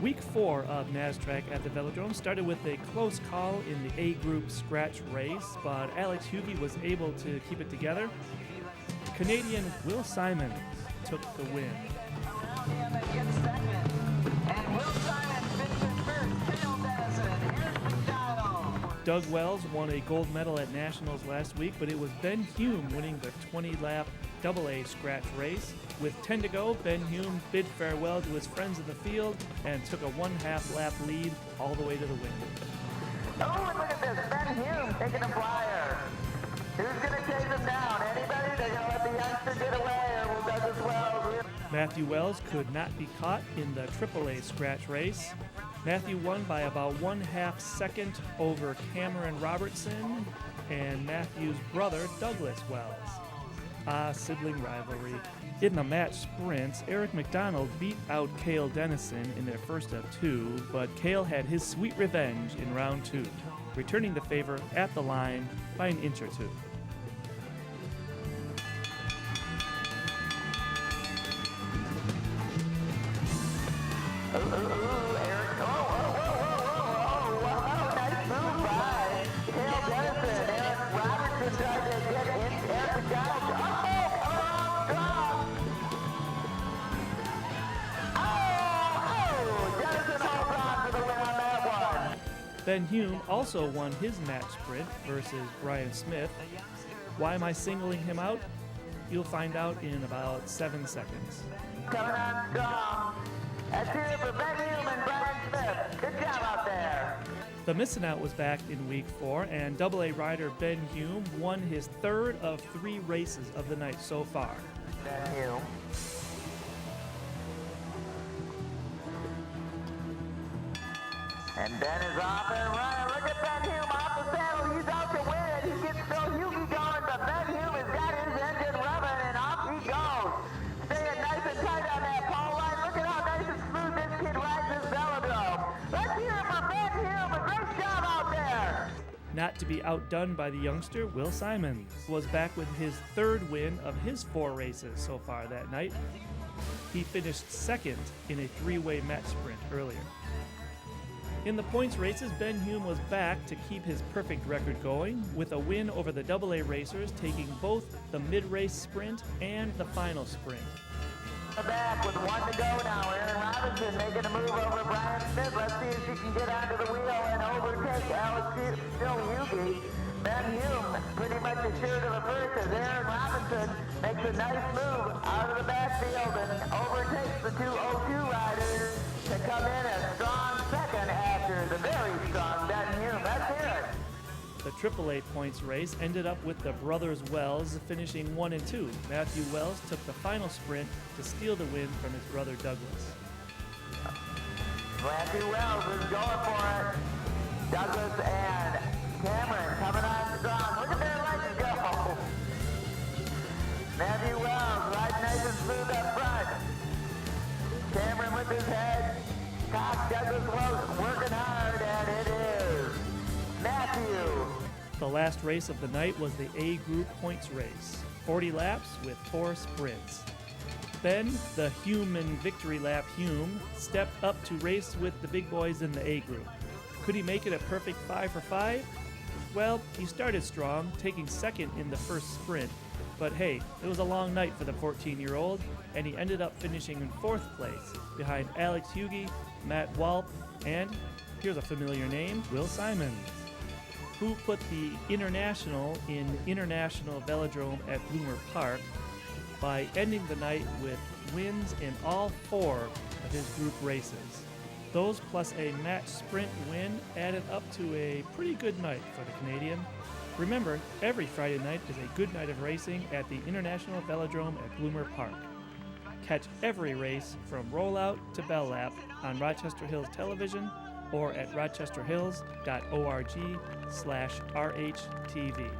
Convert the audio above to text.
Week 4 of Nas-Track at the Velodrome started with a close call in the A group scratch race, but Alex Hughey was able to keep it together. Canadian Will Simons took the win. Doug Wells won a gold medal at Nationals last week, but it was Ben Hume winning the 20-lap AA scratch race. With 10 to go, Ben Hume bid farewell to his friends in the field and took a 1/2 lap lead all the way to the win. Oh, and look at this, Ben Hume taking a flyer. Who's going to chase him down? Anybody? They're going to let the youngster get away, or will Douglas Wells? Matthew Wells could not be caught in the AAA scratch race. Matthew won by about 1/2 second over Cameron Robertson and Matthew's brother, Douglas Wells. Sibling rivalry. In the match sprints, Eric McDonald beat out Cale Dennison in their first of 2, but Cale had his sweet revenge in round 2, returning the favor at the line by an inch or 2. Ben Hume also won his match sprint versus Brian Smith. Why am I singling him out? You'll find out in about 7 seconds. Coming on strong. Let's hear it for Ben Hume and Brian Smith. Good job out there. The Missing Out was back in week 4, and AA rider Ben Hume won his 3rd of 3 races of the night so far. Ben Hume. And Ben is off and running. Look at Ben Hume off the saddle. He's out to win it. He gets Hughey going, but Ben Hume has got his engine rubbing, and off he goes. Staying nice and tight on that pole line. Look at how nice and smooth this kid rides this velodrome. Let's hear it for Ben Hume. A great job out there. Not to be outdone by the youngster, Will Simons was back with his 3rd win of his 4 races so far that night. He finished 2nd in a 3-way match sprint earlier. In the points races, Ben Hume was back to keep his perfect record going, with a win over the AA racers, taking both the mid-race sprint and the final sprint. Back with 1 to go now. Aaron Robinson making a move over Brian Smith. Let's see if she can get onto the wheel and overtake Alex Hughey. Ben Hume pretty much assured of a first as Aaron Robinson makes a nice move out of the backfield and overtakes the 202 riders to come in a strong second after the very strong Ben Hume. Let's hear it. The AAA points race ended up with the brothers Wells finishing 1 and 2. Matthew Wells took the final sprint to steal the win from his brother Douglas. Matthew Wells is going for it. Douglas and Cameron coming on strong. Look at their legs go. Matthew Wells riding nice and smooth up front. Cameron with his head. Douglas Wells working hard, and it is Matthew. The last race of the night was the A group points race. 40 laps with 4 sprints. Ben, the Human Victory Lap Hume, stepped up to race with the big boys in the A group. Could he make it a perfect 5 for 5? Well, he started strong, taking 2nd in the first sprint. But hey, it was a long night for the 14-year-old, and he ended up finishing in 4th place, behind Alex Hughey, Matt Walp, and, here's a familiar name, Will Simons, who put the International in International Velodrome at Bloomer Park by ending the night with wins in all 4 of his group races. Those plus a match sprint win added up to a pretty good night for the Canadian. Remember, every Friday night is a good night of racing at the International Velodrome at Bloomer Park. Catch every race from rollout to bell lap on Rochester Hills Television or at rochesterhills.org/RHTV.